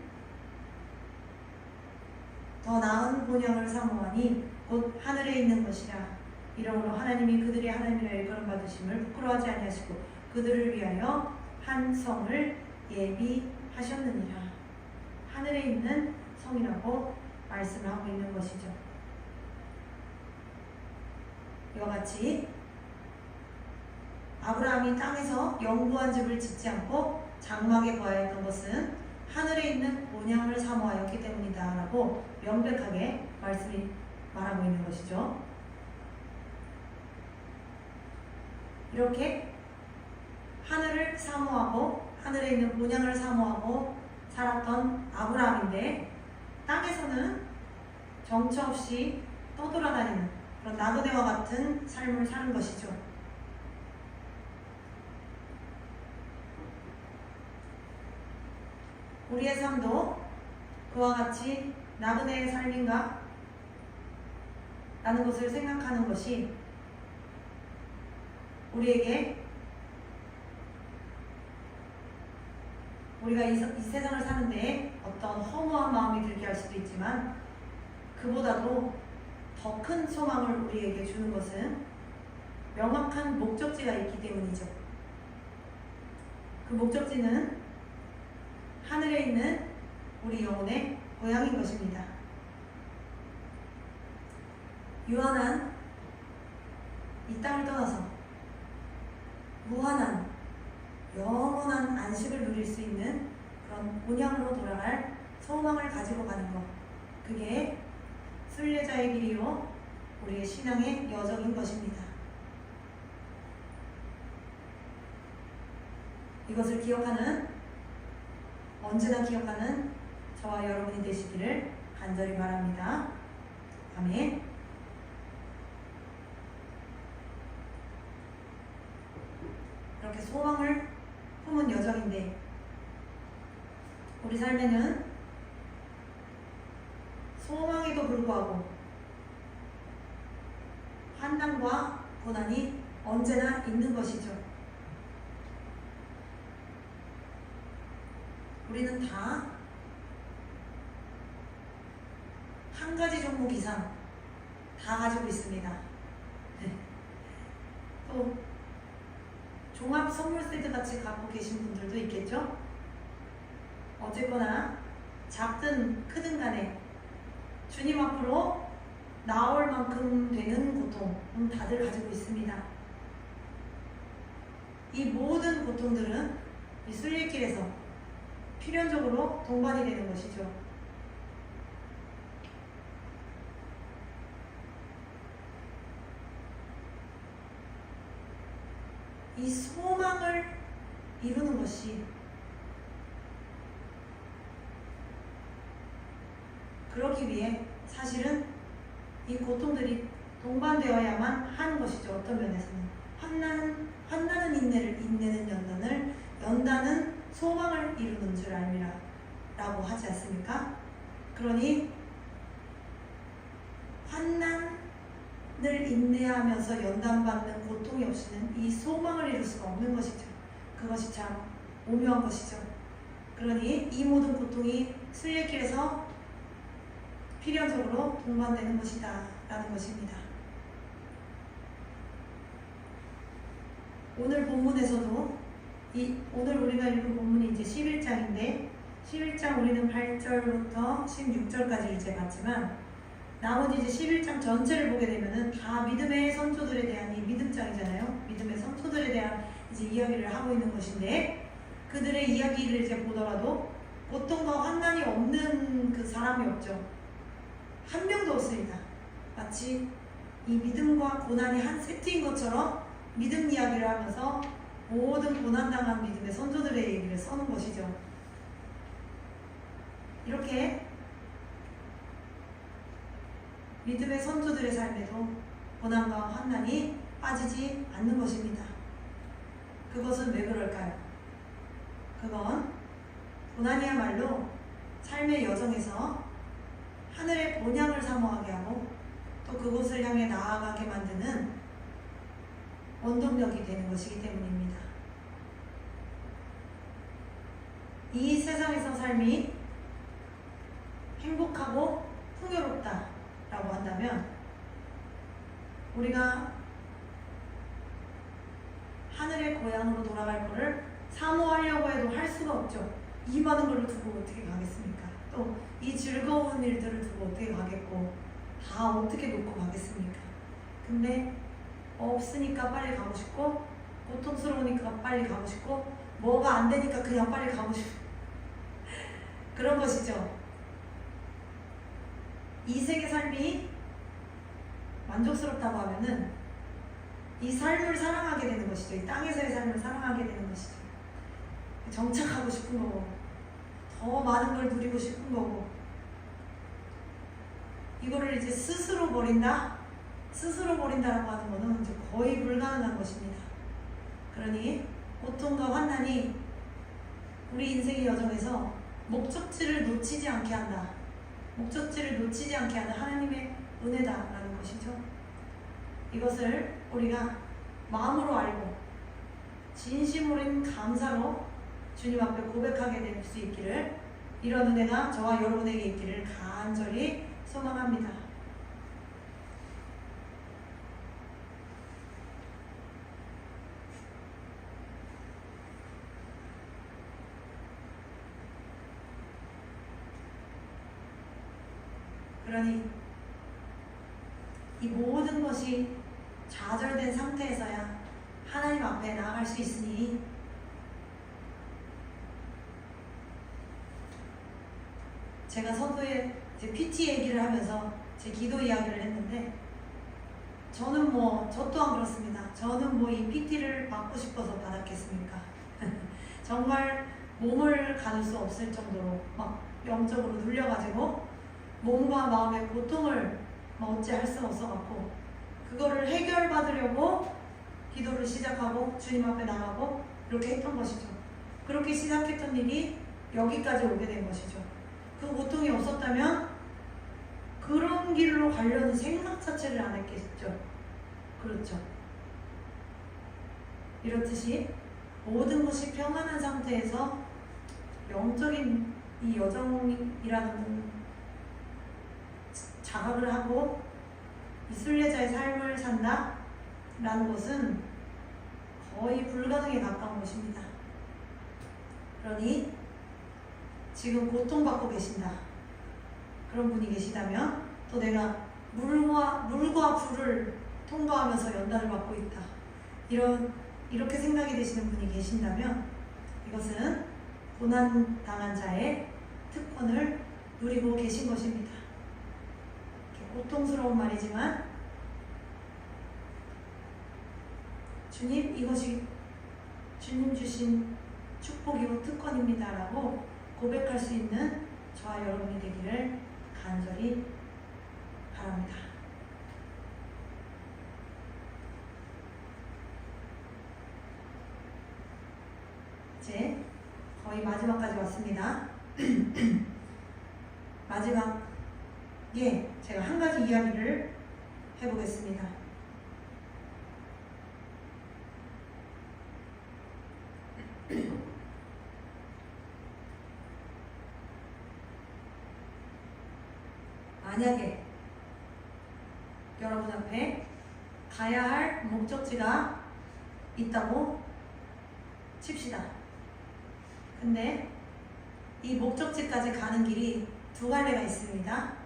더 나은 본향을 사모하니 곧 하늘에 있는 것이라. 이러므로 하나님이 그들이 하나님이라 일컬음 받으심을 부끄러워하지 아니하시고 그들을 위하여 한 성을 예비하셨느니라. 하늘에 있는 성이라고 말씀을 하고 있는 것이죠. 이와 같이 아브라함이 땅에서 영구한 집을 짓지 않고 장막에 거하였던 것은 하늘에 있는 본향을 사모하였기 때문이다 라고 명백하게 말씀이 말하고 있는 것이죠. 이렇게 하늘을 사모하고 하늘에 있는 본향을 사모하고 살았던 아브라함인데 땅에서는 정처 없이 떠돌아다니는 그런 나그네와 같은 삶을 사는 것이죠. 우리의 삶도 그와 같이 나그네의 삶인가? 라는 것을 생각하는 것이 우리에게 우리가 이 세상을 사는데 어떤 허무한 마음이 들게 할 수도 있지만 그보다도 더 큰 소망을 우리에게 주는 것은 명확한 목적지가 있기 때문이죠. 그 목적지는 하늘에 있는 우리 영혼의 고향인 것입니다. 유한한 이 땅을 떠나서 무한한 영원한 안식을 누릴 수 있는 그런 본향으로 돌아갈 소망을 가지고 가는 것, 그게 순례자의 길이요 우리의 신앙의 여정인 것입니다. 이것을 기억하는, 언제나 기억하는 저와 여러분이 되시기를 간절히 바랍니다. 아멘. 이렇게 소망을 품은 여정인데 우리 삶에는 소망에도 불구하고 환난과 고난이 언제나 있는 것이죠. 우리는 다 한 가지 종목 이상 다 가지고 있습니다. 또 종합 선물 세트 같이 갖고 계신 분들도 있겠죠? 어쨌거나 작든 크든 간에 주님 앞으로 나올 만큼 되는 고통은 다들 가지고 있습니다. 이 모든 고통들은 이 순례길에서 필연적으로 동반이 되는 것이죠. 이 소망을 이루는 것이 그러기 위해 사실은 이 고통들이 동반되어야만 하는 것이죠. 어떤 면에서는 환난은 인내를, 인내는 연단을, 연단은 소망을 이루는 줄 알미라 라고 하지 않습니까? 그러니 환난을 인내하면서 연단받는 고통이 없이는 이 소망을 이룰 수가 없는 것이죠. 그것이 참 오묘한 것이죠. 그러니 이 모든 고통이 순례길에서 필연적으로 동반되는 것이다 라는 것입니다. 오늘 본문에서도 오늘 우리가 읽은 본문이 이제 11장인데 11장 우리는 8절부터 16절까지를 이제 봤지만 나머지 이제 11장 전체를 보게 되면은 다 믿음의 선조들에 대한 이 믿음장이잖아요. 믿음의 선조들에 대한 이제 이야기를 하고 있는 것인데 그들의 이야기를 이제 보더라도 고통과 환난이 없는 그 사람이 없죠. 한 명도 없습니다. 마치 이 믿음과 고난이 한 세트인 것처럼 믿음 이야기를 하면서 모든 고난당한 믿음의 선조들의 얘기를 써놓은 것이죠. 이렇게 믿음의 선조들의 삶에도 고난과 환난이 빠지지 않는 것입니다. 그것은 왜 그럴까요? 그건 고난이야말로 삶의 여정에서 하늘의 본향을 사모하게 하고 또 그곳을 향해 나아가게 만드는 원동력이 되는 것이기 때문입니다. 이 세상에서 삶이 행복하고 풍요롭다 라고 한다면 우리가 하늘의 고향으로 돌아갈 것을 사모하려고 해도 할 수가 없죠. 이 많은 걸 두고 어떻게 가겠습니까? 또 이 즐거운 일들을 두고 어떻게 가겠고 다 어떻게 놓고 가겠습니까? 근데 없으니까 빨리 가고 싶고 고통스러우니까 빨리 가고 싶고 뭐가 안 되니까 그냥 빨리 가고 싶고 그런 것이죠. 이 세계 삶이 만족스럽다고 하면은 이 삶을 사랑하게 되는 것이죠. 이 땅에서의 삶을 사랑하게 되는 것이죠. 정착하고 싶은 거고 더 많은 걸 누리고 싶은 거고 이거를 이제 스스로 버린다? 스스로 버린다라고 하는 거는 이제 거의 불가능한 것입니다. 그러니 고통과 환난이 우리 인생의 여정에서 목적지를 놓치지 않게 한다. 목적지를 놓치지 않게 하는 하나님의 은혜다라는 것이죠. 이것을 우리가 마음으로 알고 진심으로 감사로 주님 앞에 고백하게 될 수 있기를 이런 은혜가 저와 여러분에게 있기를 간절히 소망합니다. 그러니 이 모든 것이 좌절된 상태에서야 하나님 앞에 나아갈 수 있으니 제가 서두에 이제 PT 얘기를 하면서 제 기도 이야기를 했는데, 저는 저 또한 그렇습니다. 저는 이 PT를 받고 싶어서 받았겠습니까? 정말 몸을 가눌 수 없을 정도로 막 영적으로 눌려가지고 몸과 마음의 고통을 어찌할 수 없어갖고, 그거를 해결받으려고 기도를 시작하고 주님 앞에 나가고 이렇게 했던 것이죠. 그렇게 시작했던 일이 여기까지 오게 된 것이죠. 그 고통이 없었다면 그런 길로 가려는 생각 자체를 안 했겠죠. 그렇죠. 이렇듯이 모든 것이 평안한 상태에서 영적인 이 여정이라는 자각을 하고 이 순례자의 삶을 산다 라는 것은 거의 불가능에 가까운 것입니다. 그러니 지금 고통받고 계신다, 그런 분이 계시다면, 또 내가 물과 불을 통과하면서 연단을 받고 있다, 이렇게 생각이 되시는 분이 계신다면, 이것은 고난 당한 자의 특권을 누리고 계신 것입니다. 고통스러운 말이지만, 주님, 이것이 주님 주신 축복이고 특권입니다 라고 고백할 수 있는 저와 여러분이 되기를 간절히 바랍니다. 이제 거의 마지막까지 왔습니다. 마지막에 제가 한 가지 이야기를 해보겠습니다. 만약에 여러분 앞에 가야 할 목적지가 있다고 칩시다. 근데 이 목적지까지 가는 길이 두 갈래가 있습니다.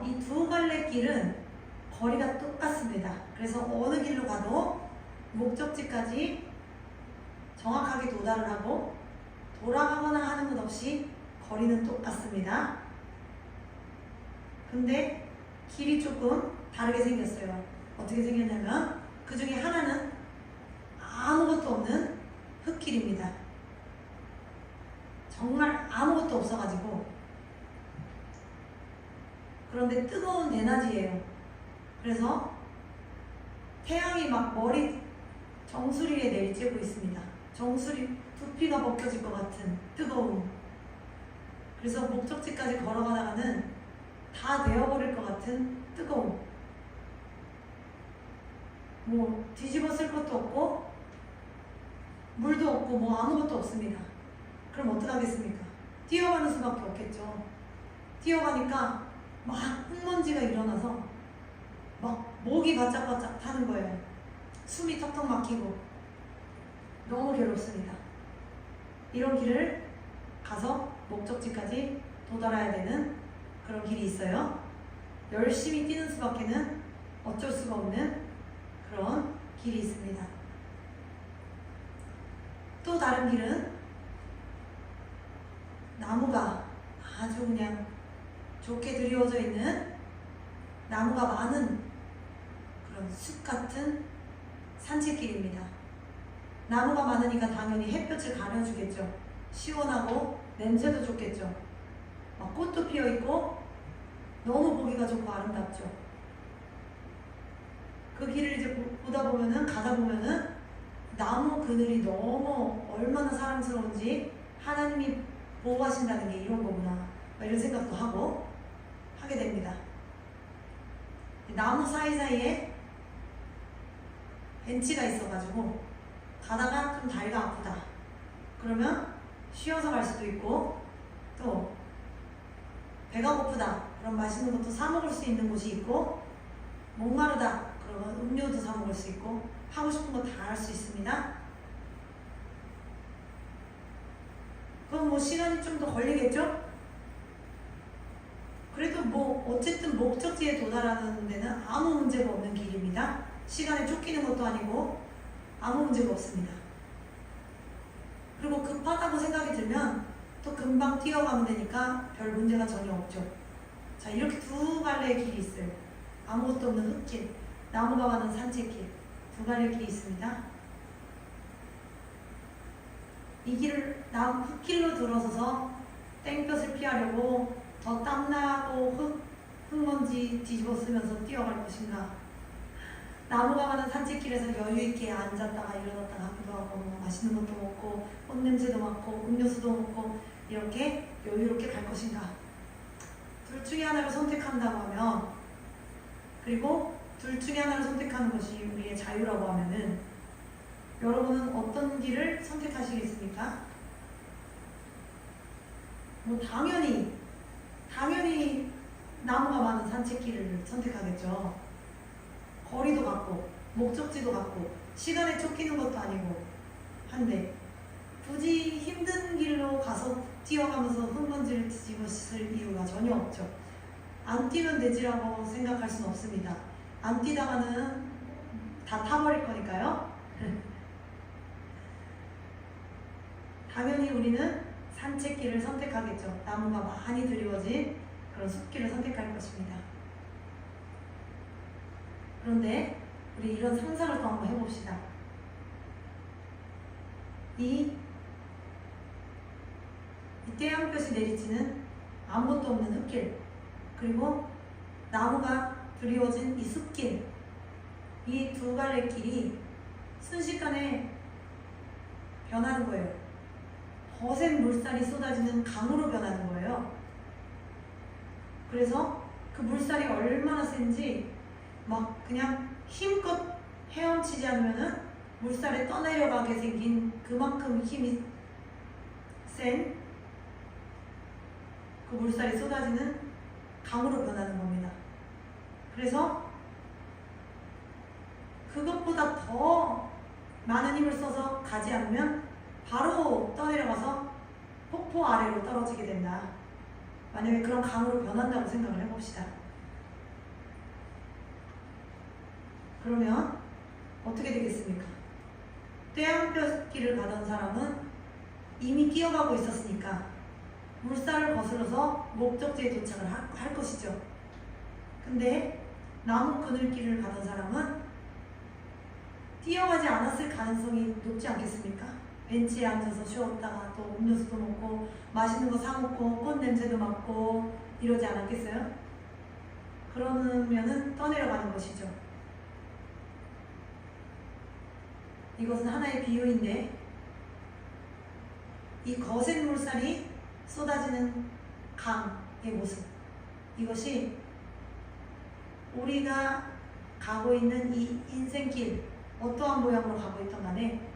이 두 갈래 길은 거리가 똑같습니다. 그래서 어느 길로 가도 목적지까지 정확하게 도달을 하고 돌아가거나 하는 것 없이 거리는 똑같습니다. 근데 길이 조금 다르게 생겼어요. 어떻게 생겼냐면, 그 중에 하나는 아무것도 없는 흙길입니다. 정말 아무것도 없어가지고, 그런데 뜨거운 대낮이에요. 그래서 태양이 막 머리 정수리에 내리쬐고 있습니다. 정수리 두피가 벗겨질 것 같은 뜨거움. 그래서 목적지까지 걸어가다가는 다 데워버릴 것 같은 뜨거움. 뒤집어 쓸 것도 없고 물도 없고 아무것도 없습니다. 그럼 어떡하겠습니까? 뛰어가는 수밖에 없겠죠. 뛰어가니까 막 흙먼지가 일어나서 막 목이 바짝바짝 타는 거예요. 숨이 턱턱 막히고 너무 괴롭습니다. 이런 길을 가서 목적지까지 도달해야 되는 그런 길이 있어요. 열심히 뛰는 수밖에는 어쩔 수가 없는 그런 길이 있습니다. 또 다른 길은 나무가 아주 그냥 좋게 드리워져 있는, 나무가 많은 그런 숲 같은 산책길입니다. 나무가 많으니까 당연히 햇볕을 가려주겠죠. 시원하고 냄새도 좋겠죠. 막 꽃도 피어있고 너무 보기가 좋고 아름답죠. 그 길을 이제 가다 보면은 나무 그늘이 너무 얼마나 사랑스러운지, 하나님이 보호하신다는 게 이런 거구나, 이런 생각도 하게 됩니다. 나무 사이사이에 벤치가 있어가지고 가다가 좀 다리가 아프다 그러면 쉬어서 갈 수도 있고, 또 배가 고프다 그럼 맛있는 것도 사 먹을 수 있는 곳이 있고, 목마르다 그러면 음료도 사 먹을 수 있고, 하고 싶은 거 다 할 수 있습니다. 그럼 시간이 좀 더 걸리겠죠? 그래도 어쨌든 목적지에 도달하는 데는 아무 문제가 없는 길입니다. 시간에 쫓기는 것도 아니고 아무 문제가 없습니다. 그리고 급하다고 생각이 들면 또 금방 뛰어가면 되니까 별 문제가 전혀 없죠. 자, 이렇게 두 갈래의 길이 있어요. 아무것도 없는 흙길, 나무가 많은 산책길, 두 갈래의 길이 있습니다. 이 길을 흙길로 들어서서 땡볕을 피하려고 더 땀나고 흙먼지 뒤집어 쓰면서 뛰어갈 것인가, 나무가 많은 산책길에서 여유있게 앉았다가 일어났다가 하기도 하고 뭐 맛있는 것도 먹고 꽃냄새도 맡고 음료수도 먹고 이렇게 여유롭게 갈 것인가. 둘 중에 하나를 선택한다고 하면, 그리고 둘 중에 하나를 선택하는 것이 우리의 자유라고 하면은 여러분은 어떤 길을 선택하시겠습니까? 뭐 당연히 나무가 많은 산책길을 선택하겠죠. 거리도 같고 목적지도 같고 시간에 쫓기는 것도 아니고 한데 굳이 힘든 길로 가서 뛰어가면서 흙먼지를 뒤집어 쓸 이유가 전혀 없죠. 안 뛰면 되지라고 생각할 수는 없습니다. 안 뛰다가는 다 타버릴 거니까요. 당연히 우리는 산책길을 선택하겠죠. 나무가 많이 드리워진 그런 숲길을 선택할 것입니다. 그런데 우리 이런 상상을 또 한번 해봅시다. 이 태양볕이 내리치는 아무것도 없는 흙길, 그리고 나무가 드리워진 이 숲길, 이 두 갈래 길이 순식간에 변하는 거예요. 거센 물살이 쏟아지는 강으로 변하는 거예요. 그래서 그 물살이 얼마나 센지 막 그냥 힘껏 헤엄치지 않으면은 물살에 떠내려가게 생긴 그만큼 힘이 센 그 물살이 쏟아지는 강으로 변하는 겁니다. 그래서 그것보다 더 많은 힘을 써서 가지 않으면 바로 떠내려가서 폭포 아래로 떨어지게 된다. 만약에 그런 강으로 변한다고 생각을 해봅시다. 그러면 어떻게 되겠습니까? 태양볕길을 가던 사람은 이미 뛰어가고 있었으니까 물살을 거슬러서 목적지에 도착을 할 것이죠. 근데 나무 그늘길을 가던 사람은 뛰어가지 않았을 가능성이 높지 않겠습니까? 벤치에 앉아서 쉬었다가 또 음료수도 먹고 맛있는 거 사 먹고 꽃 냄새도 맡고 이러지 않았겠어요? 그러면은 떠내려가는 것이죠. 이것은 하나의 비유인데, 이 거센 물살이 쏟아지는 강의 모습, 이것이 우리가 가고 있는 이 인생길, 어떠한 모양으로 가고 있던 간에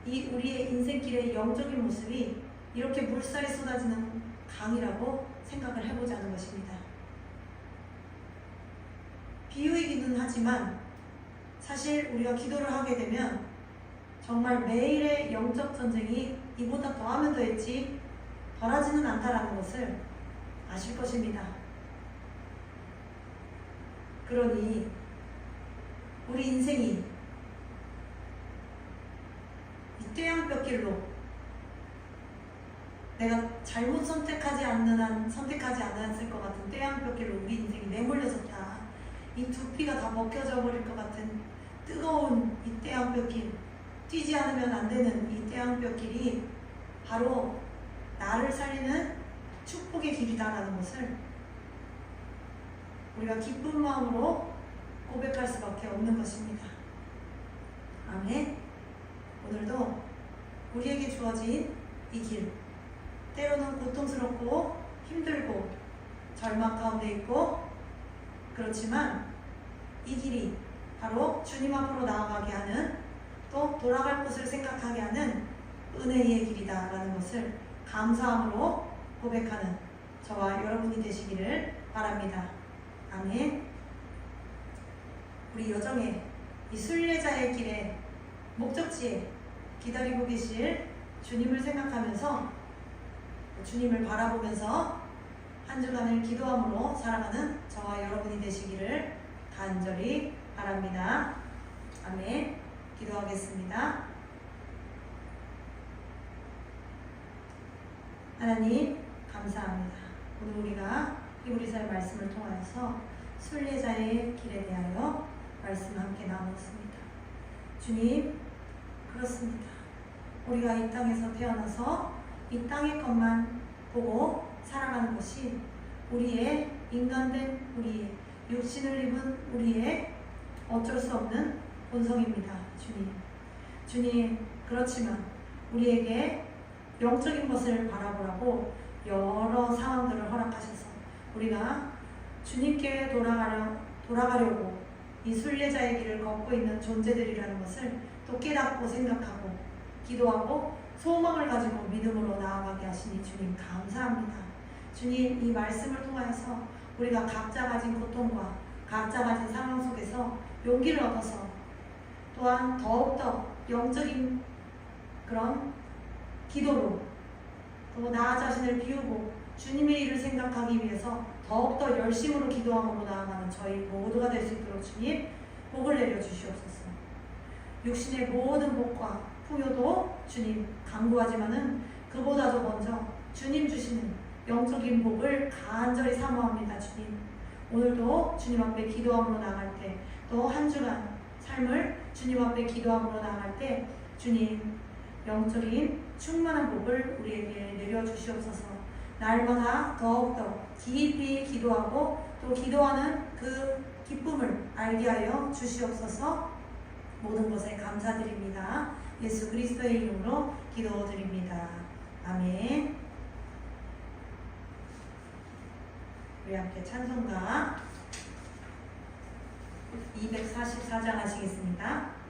이 우리의 인생길의 영적인 모습이 이렇게 물살이 쏟아지는 강이라고 생각을 해보자는 것입니다. 비유이기는 하지만 사실 우리가 기도를 하게 되면 정말 매일의 영적 전쟁이 이보다 더하면 더했지 덜하지는 않다라는 것을 아실 것입니다. 그러니 우리 인생이 이 태양볕길로 내가 잘못 선택하지 않는 한 선택하지 않았을 것 같은 태양볕길로 우리 인생이 내몰려졌다. 이 두피가 다 벗겨져 버릴 것 같은 뜨거운 이 태양볕길, 뛰지 않으면 안 되는 이 태양볕길이 바로 나를 살리는 축복의 길이다라는 것을 우리가 기쁜 마음으로 고백할 수밖에 없는 것입니다. 아멘. 오늘도 우리에게 주어진 이 길, 때로는 고통스럽고 힘들고 절망 가운데 있고, 그렇지만 이 길이 바로 주님 앞으로 나아가게 하는, 또 돌아갈 곳을 생각하게 하는 은혜의 길이다라는 것을 감사함으로 고백하는 저와 여러분이 되시기를 바랍니다. 아멘. 우리 여정의 이 순례자의 길에 목적지에 기다리고 계실 주님을 생각하면서, 주님을 바라보면서 한 주간을 기도함으로 살아가는 저와 여러분이 되시기를 간절히 바랍니다. 아멘. 기도하겠습니다. 하나님 감사합니다. 오늘 우리가 히브리서의 말씀을 통하여서 순례자의 길에 대하여 말씀을 함께 나눴습니다. 주님, 그렇습니다. 우리가 이 땅에서 태어나서 이 땅의 것만 보고 살아가는 것이 우리의 인간된 우리의 육신을 입은 우리의 어쩔 수 없는 본성입니다. 주님, 그렇지만 우리에게 영적인 것을 바라보라고 여러 상황들을 허락하셔서 우리가 주님께 돌아가려고 이 순례자의 길을 걷고 있는 존재들이라는 것을 또 깨닫고 생각하고 기도하고 소망을 가지고 믿음으로 나아가게 하시니 주님 감사합니다. 주님, 이 말씀을 통하여서 우리가 각자 가진 고통과 각자 가진 상황 속에서 용기를 얻어서 또한 더욱더 영적인 그런 기도로 또 나 자신을 비우고 주님의 일을 생각하기 위해서 더욱더 열심으로 기도함으로 나아가는 저희 모두가 될 수 있도록 주님 복을 내려주시옵소서. 육신의 모든 복과 풍요도 주님 강구하지만은 그보다도 먼저 주님 주시는 영적인 복을 간절히 사모합니다. 주님, 오늘도 주님 앞에 기도함으로 나갈 때 또 한 주간 삶을 주님 앞에 기도함으로 나갈 때 주님 영적인 충만한 복을 우리에게 내려주시옵소서. 날마다 더욱더 깊이 기도하고 또 기도하는 그 기쁨을 알게 하여 주시옵소서. 모든 것에 감사드립니다. 예수 그리스도의 이름으로 기도드립니다. 아멘. 우리 함께 찬송가 244장 하시겠습니다.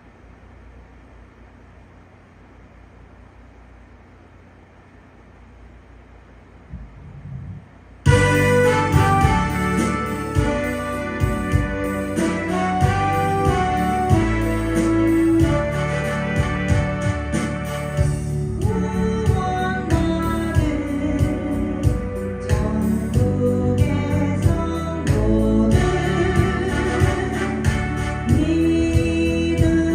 믿음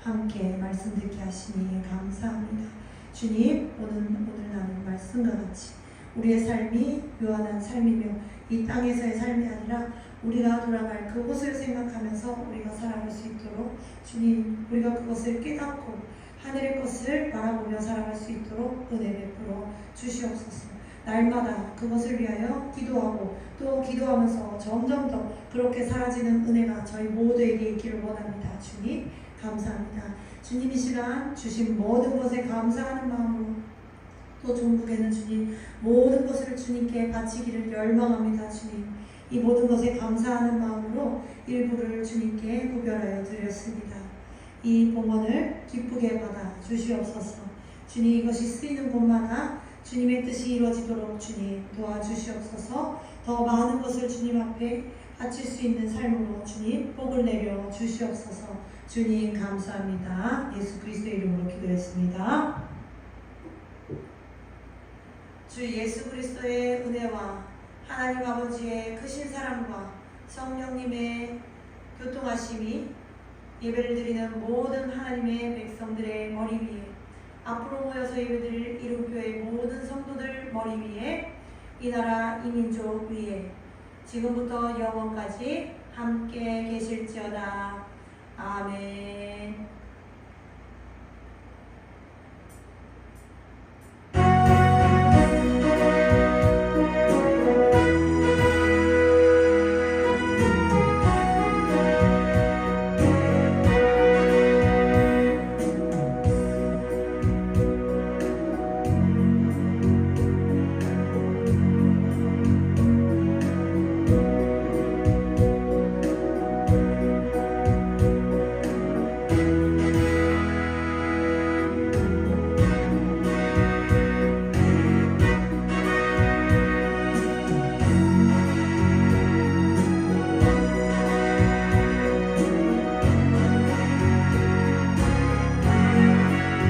함께 말씀 듣게 하시니 감사합니다. 주님, 오늘 나눈 말씀과 같이 우리의 삶이 요한한 삶이며 이 땅에서의 삶이 아니라 우리가 돌아갈 그곳을 생각하면서 우리가 살아갈 수 있도록 주님, 우리가 그것을 깨닫고 하늘의 것을 바라보며 살아갈 수 있도록 은혜 베풀어 주시옵소서. 날마다 그것을 위하여 기도하고 또 기도하면서 점점 더 그렇게 사라지는 은혜가 저희 모두에게 있기를 원합니다. 주님, 감사합니다. 주님, 이 시간 주신 모든 것에 감사하는 마음으로 또 종국에는 주님 모든 것을 주님께 바치기를 열망합니다. 주님, 이 모든 것에 감사하는 마음으로 일부를 주님께 구별하여 드렸습니다. 이 봉헌을 기쁘게 받아 주시옵소서. 주님, 이것이 쓰이는 곳마다 주님의 뜻이 이루어지도록 주님 도와주시옵소서. 더 많은 것을 주님 앞에 바칠 수 있는 삶으로 주님 복을 내려 주시옵소서. 주님, 감사합니다. 예수 그리스도의 이름으로 기도했습니다. 주 예수 그리스도의 은혜와 하나님 아버지의 크신 사랑과 성령님의 교통하심이 예배를 드리는 모든 하나님의 백성들의 머리 위에, 앞으로 모여서 예배드릴 이름교회 모든 성도들 머리 위에, 이 나라 이 민족 위에 지금부터 영원까지 함께 계실지어다. 아멘.